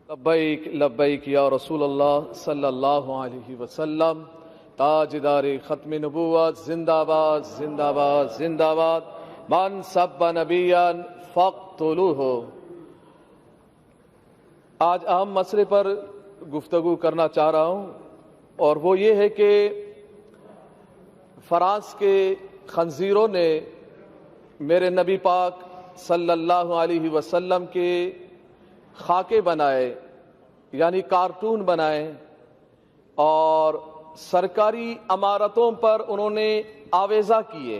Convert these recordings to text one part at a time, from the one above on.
لبیک لبیک یا رسول اللہ صلی اللہ علیہ وسلم، تاجدار ختم نبوت، زندہ باد زندہ باد زندہ باد، من سب نبیا فاقتلوہ۔ آج اہم مسئلے پر گفتگو کرنا چاہ رہا ہوں، اور وہ یہ ہے کہ فرانس کے خنزیروں نے میرے نبی پاک صلی اللہ علیہ وسلم کے خاکے بنائے، یعنی کارٹون بنائے، اور سرکاری عمارتوں پر انہوں نے آویزہ کیے۔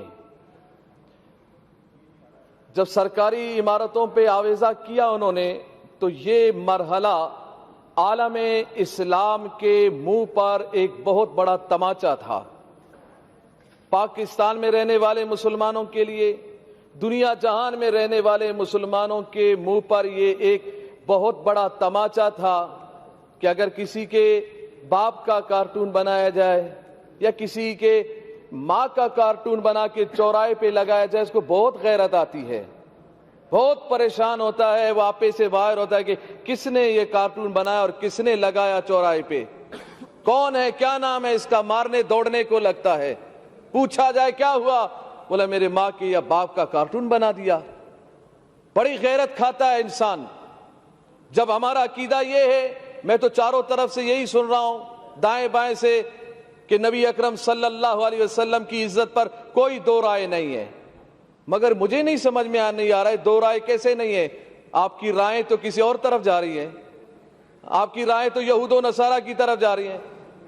جب سرکاری عمارتوں پہ آویزہ کیا انہوں نے، تو یہ مرحلہ عالم اسلام کے منہ پر ایک بہت بڑا تماچا تھا۔ پاکستان میں رہنے والے مسلمانوں کے لیے، دنیا جہان میں رہنے والے مسلمانوں کے منہ پر یہ ایک بہت بڑا تماچا تھا کہ اگر کسی کے باپ کا کارٹون بنایا جائے یا کسی کے ماں کا کارٹون بنا کے چوراہے پہ لگایا جائے، اس کو بہت غیرت آتی ہے، بہت پریشان ہوتا ہے، وہ آپے سے باہر ہوتا ہے کہ کس نے یہ کارٹون بنایا اور کس نے لگایا چوراہے پہ، کون ہے، کیا نام ہے اس کا، مارنے دوڑنے کو لگتا ہے۔ پوچھا جائے کیا ہوا، بولا میرے ماں کے یا باپ کا کارٹون بنا دیا۔ بڑی غیرت کھاتا ہے انسان۔ جب ہمارا عقیدہ یہ ہے، میں تو چاروں طرف سے یہی سن رہا ہوں، دائیں بائیں سے، کہ نبی اکرم صلی اللہ علیہ وسلم کی عزت پر کوئی دو رائے نہیں ہے، مگر مجھے نہیں سمجھ میں نہیں آ رہا ہے دو رائے کیسے نہیں ہے۔ آپ کی رائیں تو کسی اور طرف جا رہی ہیں، آپ کی رائیں تو یہود و نصارہ کی طرف جا رہی ہیں۔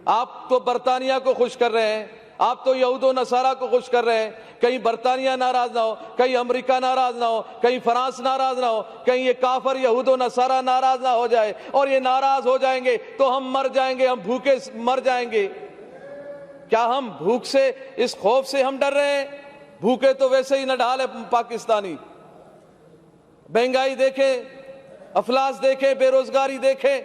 آپ تو برطانیہ کو خوش کر رہے ہیں، آپ تو یہود و نصارہ کو خوش کر رہے ہیں۔ کہیں برطانیہ ناراض نہ ہو، کہیں امریکہ ناراض نہ ہو، کہیں فرانس ناراض نہ ہو، کہیں یہ کافر یہود و نصارہ ناراض نہ ہو جائے، اور یہ ناراض ہو جائیں گے تو ہم مر جائیں گے، ہم بھوکے مر جائیں گے۔ کیا ہم بھوک سے، اس خوف سے ہم ڈر رہے ہیں؟ بھوکے تو ویسے ہی نہ ڈھال ہے پاکستانی۔ مہنگائی دیکھیں، افلاس دیکھیں، بے روزگاری دیکھیں،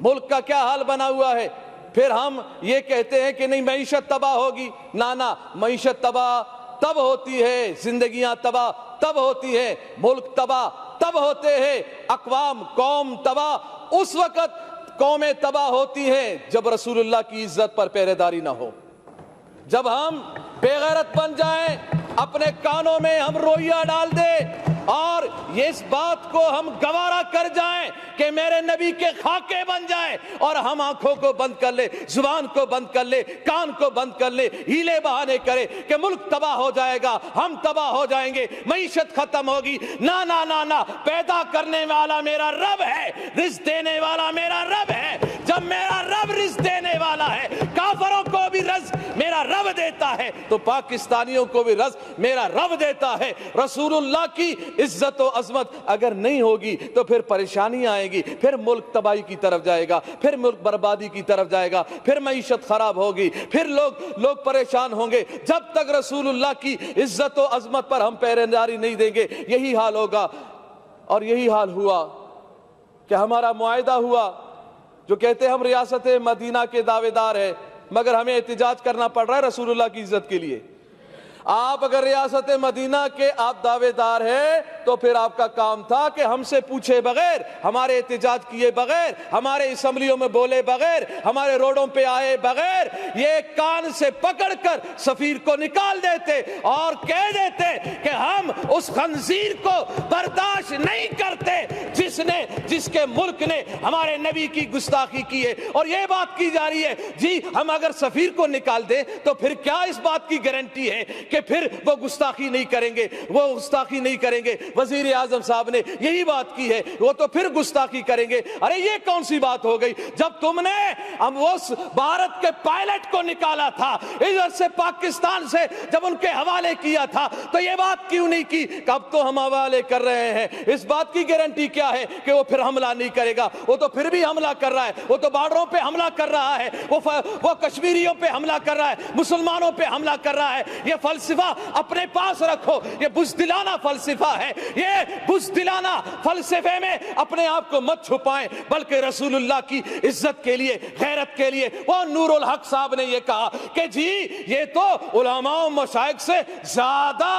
ملک کا کیا حال بنا ہوا ہے۔ پھر ہم یہ کہتے ہیں کہ نہیں معیشت تباہ ہوگی۔ نہ، معیشت تباہ تب ہوتی ہے، زندگیاں تباہ تب ہوتی ہیں، ملک تباہ تب ہوتے ہیں، اقوام قوم تباہ اس وقت قومیں تباہ ہوتی ہیں جب رسول اللہ کی عزت پر پہرے داری نہ ہو، جب ہم بے غیرت بن جائیں، اپنے کانوں میں ہم روئیہ ڈال دیں اور اس بات کو ہم گوارا کر جائیں کہ میرے نبی کے خاکے بن جائیں، اور ہم آنکھوں کو بند کر لے، زبان کو بند کر لے، کان کو بند کر لے، ہیلے بہانے کرے کہ ملک تباہ ہو جائے گا، ہم تباہ ہو جائیں گے، معیشت ختم ہوگی۔ نہ، پیدا کرنے والا میرا رب ہے، رزق دینے والا میرا رب ہے۔ جب میرا رب رزق دینے والا ہے، کافروں کو بھی رزق میرا رب دیتا ہے، تو پاکستانیوں کو بھی رزق میرا رب دیتا ہے۔ رسول اللہ کی عزت و عظمت اگر نہیں ہوگی تو پھر پریشانی آئے گی، پھر ملک تباہی کی طرف جائے گا، پھر ملک بربادی کی طرف جائے گا، پھر معیشت خراب ہوگی، پھر لوگ پریشان ہوں گے۔ جب تک رسول اللہ کی عزت و عظمت پر ہم پہرے داری نہیں دیں گے، یہی حال ہوگا۔ اور یہی حال ہوا کہ ہمارا معاہدہ ہوا، جو کہتے ہیں ہم ریاست مدینہ کے دعوے دار ہیں، مگر ہمیں احتجاج کرنا پڑ رہا ہے رسول اللہ کی عزت کے لیے۔ آپ اگر ریاست مدینہ کے آپ دعوے دار ہیں تو پھر آپ کا کام تھا کہ ہم سے پوچھے بغیر، ہمارے احتجاج کیے بغیر، ہمارے اسمبلیوں میں بولے بغیر، ہمارے روڈوں پہ آئے بغیر، یہ کان سے پکڑ کر سفیر کو نکال دیتے اور کہہ دیتے کہ ہم اس خنزیر کو برداشت نہیں کرتے جس کے ملک نے ہمارے نبی کی گستاخی کی ہے۔ اور یہ بات کی جا رہی ہے جی ہم اگر سفیر کو نکال دیں تو پھر کیا اس بات کی گارنٹی ہے کہ پھر وہ گستاخی نہیں کریں گے، وہ گستاخی نہیں کریں گے۔ وزیر اعظم صاحب نے یہی بات کی ہے، وہ تو پھر گستاخی کریں گے۔ ارے یہ کون سی بات ہو گئی؟ جب تم نے اس بھارت کے پائلٹ کو نکالا تھا ادھر سے پاکستان سے، جب ان کے حوالے کیا تھا تو یہ بات کیوں نہیں کی کہ اب تو ہم حوالے کر رہے ہیں؟ اس بات کی گارنٹی کیا ہے کہ وہ پھر حملہ نہیں کرے گا؟ وہ تو پھر بھی حملہ کر رہا ہے، وہ تو بارڈروں پہ حملہ کر رہا ہے، وہ کشمیریوں پہ حملہ کر رہا ہے، مسلمانوں پہ حملہ کر رہا ہے۔ یہ فلسفہ اپنے پاس رکھو، یہ بزدلانہ فلسفہ ہے، یہ بزدلانہ فلسفے میں اپنے آپ کو مت چھپائیں، بلکہ رسول اللہ کی عزت کے لیے، غیرت کے لیے وہ نور الحق صاحب نے یہ کہا کہ جی یہ تو علماء و مشائخ سے زیادہ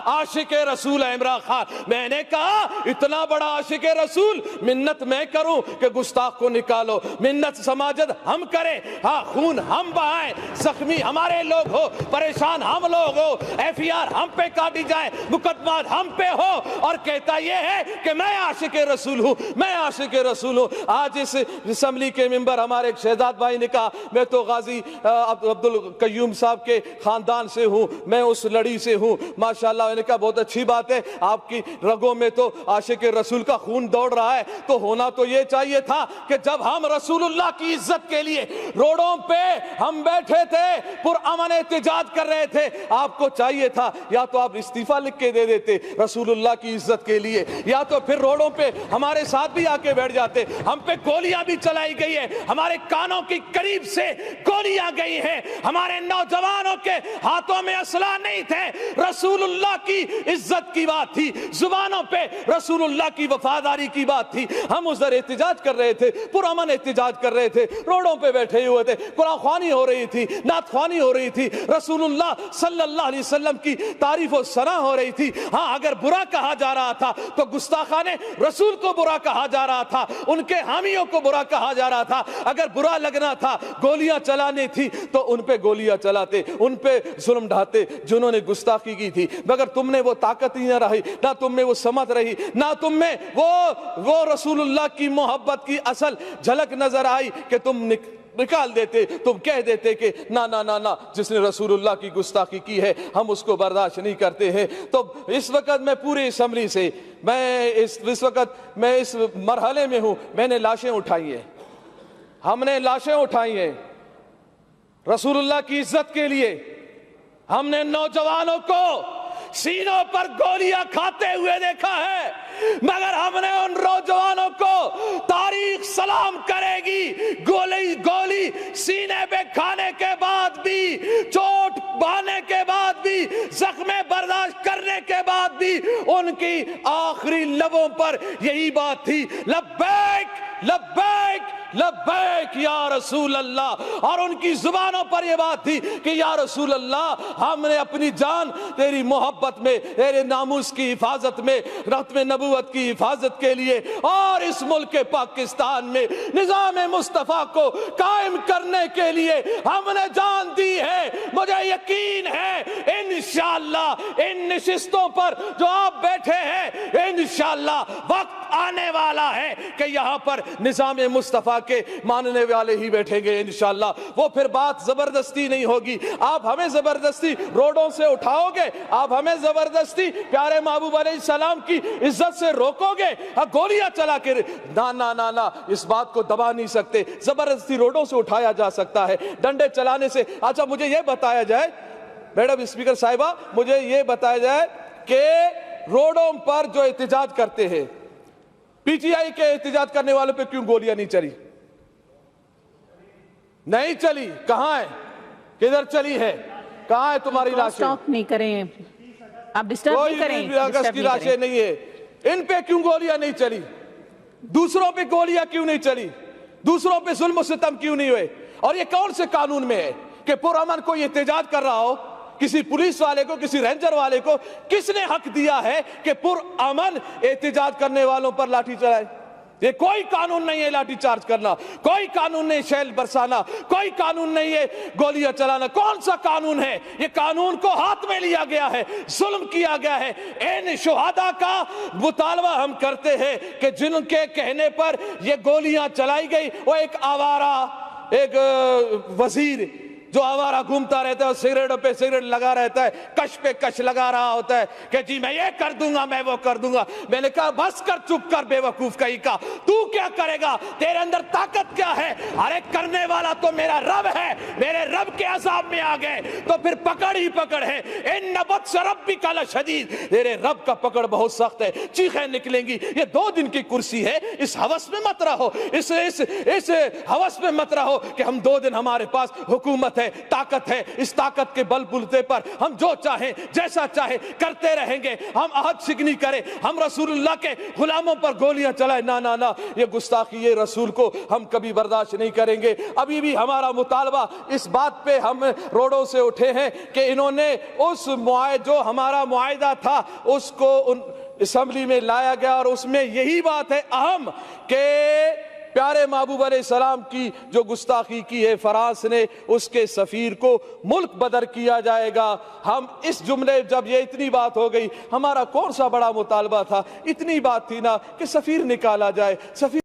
عاشق رسول ہے عمران خان۔ میں نے کہا اتنا بڑا عاشق رسول منت میں کروں کہ گستاخ کو نکالو، منت سماجت ہم کریں، ہاں خون ہم بہائیں، زخمی ہمارے لوگ ہو، پریشان ہم لوگ ہو، ایف ای آر ہم پہ کاٹی جائے، مقدمات ہم پہ ہو، اور کہتا یہ ہے کہ میں عاشق رسول ہوں، میں عاشق رسول ہوں۔ آج اس اسمبلی کے ممبر ہمارے ایک شہزاد بھائی نے کہا میں تو غازی عبد القیوم صاحب کے خاندان سے ہوں، میں اس لڑی سے ہوں، ماشاءاللہ۔ میں نے کہا بہت اچھی بات ہے، آپ کی رگوں میں تو عاشق رسول کا خون دوڑ رہا ہے، تو ہونا تو یہ چاہیے تھا کہ جب ہم رسول اللہ کی عزت کے لیے روڈوں پہ ہم بیٹھے تھے، پرامن احتجاج کر رہے تھے، آپ کو چاہیے تھا یا تو آپ استعفیٰ لکھ کے دے دیتے رسول اللہ کی عزت کے لیے، یا تو پھر روڈوں پہ ہمارے ساتھ بھی آ کے بیٹھ جاتے۔ ہم پہ گولیاں بھی چلائی گئی ہے، ہمارے کانوں کی قریب سے گولیاں گئی ہیں، ہمارے نوجوانوں کے ہاتھوں میں اسلحہ نہیں تھے، رسول اللہ کی عزت کی بات تھی، زبانوں پہ رسول اللہ کی وفاداری کی بات تھی۔ ہم ادھر احتجاج کر رہے تھے، پرامن احتجاج کر رہے تھے، روڈوں پہ بیٹھے ہوئے تھے، قرآن خوانی ہو رہی تھی، نعت خوانی ہو رہی تھی، رسول اللہ صلی اللہ علیہ وسلم کی تعریف و ثنا ہو رہی تھی۔ ہاں اگر برا کہا جا رہا تھا تو گستاخان رسول کو برا کہا جا رہا تھا، ان کے حامیوں کو برا کہا جا رہا تھا۔ اگر برا لگنا تھا، گولیاں چلانے تھی تو ان پہ گولیاں چلاتے، ان پہ ظلم ڈھاتے جنہوں نے گستاخی کی تھی، مگر تم نے وہ طاقت ہی نہ رہی، نہ تم میں وہ سمت رہی، نہ تم میں وہ رسول اللہ کی محبت کی اصل جھلک نظر آئی کہ تم نکال دیتے، تم کہہ دیتے کہ نا نا نا نا، جس نے رسول اللہ کی گستاخی کی ہے ہم اس کو برداشت نہیں کرتے ہیں۔ تو اس وقت میں پوری اسمبلی سے اس وقت میں اس مرحلے میں ہوں، میں نے لاشیں اٹھائی ہیں، ہم نے لاشیں اٹھائی ہیں رسول اللہ کی عزت کے لیے، ہم نے نوجوانوں کو سینوں پر گولیاں کھاتے ہوئے دیکھا ہے، مگر ہم نے ان نوجوانوں کو تاریخ سلام کرے گی، گولی سینے پہ کھانے کے بعد بھی، چوٹ بہانے کے بعد بھی، زخم برداشت کرنے کے بعد بھی ان کی آخری لبوں پر یہی بات تھی، لبیک لبیک لبیک یا رسول اللہ، اور ان کی زبانوں پر یہ بات تھی کہ یا رسول اللہ ہم نے اپنی جان تیری محبت میں، تیرے ناموس کی حفاظت میں، ختم نبوت کی حفاظت کے لیے اور اس ملک پاکستان میں نظام مصطفیٰ کو قائم کرنے کے لیے ہم نے جان دی ہے۔ مجھے یقین ہے انشاءاللہ ان نشستوں پر جو آپ بیٹھے ہیں انشاءاللہ وقت آنے والا ہے کہ یہاں پر نظام مصطفیٰ کے ماننے والے ہی بیٹھیں گے انشاءاللہ۔ وہ پھر بات زبردستی نہیں ہوگی، آپ ہمیں زبردستی روڈوں سے اٹھاؤ گے، آپ ہمیں زبردستی پیارے محبوب علیہ السلام کی عزت سے روکو گے، گولیاں چلا کے نا نا نا نا، اس بات کو دبا نہیں سکتے۔ زبردستی روڈوں سے اٹھایا جا سکتا ہے، ڈنڈے چلانے سے۔ اچھا مجھے یہ بتایا جائے میڈم اسپیکر صاحبہ، مجھے یہ بتایا جائے کہ روڈوں پر جو احتجاج کرتے ہیں، پی ٹی آئی کے احتجاج کرنے والوں پہ کیوں گولیاں نہیں چلی؟ نہیں چلی، کہاں ہے؟ کدھر چلی ہے؟ کہاں ہے تمہاری لاشیں؟ سٹاپ نہیں کریں آپ، ڈسٹرب نہیں کریں، کوئی اگست کی لاشیں نہیں ہے، ان پہ کیوں گولیاں نہیں چلی؟ دوسروں پہ گولیاں کیوں نہیں چلی؟ دوسروں پہ ظلم و ستم کیوں نہیں ہوئے؟ اور یہ کون سے قانون میں ہے کہ پرامن کوئی احتجاج کر رہا ہو، کسی پولیس والے کو، کسی رینجر والے کو کس نے حق دیا ہے کہ پرامن احتجاج کرنے والوں پر لاٹھی چلائے؟ یہ کوئی قانون نہیں ہے لاٹھی چارج کرنا، کوئی قانون نہیں شیل برسانا، کوئی قانون نہیں ہے گولیاں چلانا۔ کون سا قانون ہے؟ یہ قانون کو ہاتھ میں لیا گیا ہے، ظلم کیا گیا ہے۔ ان شہداء کا مطالبہ ہم کرتے ہیں کہ جن کے کہنے پر یہ گولیاں چلائی گئی، وہ ایک آوارہ، ایک وزیر جو آوارہ گھومتا رہتا ہے اور سگریٹوں پہ سگریٹ لگا رہتا ہے، کش پہ کش لگا رہا ہوتا ہے کہ جی میں یہ کر دوں گا، میں وہ کر دوں گا۔ میں نے کہا بس کر، چپ کر بے وقوف کہیں کا، تو کیا کرے گا؟ تیرے اندر طاقت کیا ہے؟ ارے کرنے والا تو میرا رب ہے، میرے رب کے عذاب میں آ گئے تو پھر پکڑ ہی پکڑ ہے۔ ان بطش ربک لشدید، تیرے رب کا پکڑ بہت سخت ہے، چیخیں نکلیں گی۔ یہ 2 دن کی کرسی ہے، اس ہوس میں مت رہو، اس ہوس میں مت رہو کہ ہم 2 دن ہمارے پاس حکومت ہے۔ ہے، طاقت ہے، اس طاقت کے بل بلتے پر ہم جو چاہیں جیسا چاہیں کرتے رہیں گے، ہم عہد شکنی کریں، ہم رسول اللہ کے غلاموں پر گولیاں چلائیں، نہ یہ گستاخی، یہ رسول کو ہم کبھی برداشت نہیں کریں گے۔ ابھی بھی ہمارا مطالبہ اس بات پہ ہم روڈوں سے اٹھے ہیں کہ انہوں نے اس جو ہمارا معاہدہ تھا اس کو اسمبلی میں لایا گیا، اور اس میں یہی بات ہے اہم کہ پیارے محبوب علیہ السلام کی جو گستاخی کی ہے فرانس نے، اس کے سفیر کو ملک بدر کیا جائے گا۔ ہم اس جملے جب یہ اتنی بات ہو گئی، ہمارا کون سا بڑا مطالبہ تھا، اتنی بات تھی نا کہ سفیر نکالا جائے، سفیر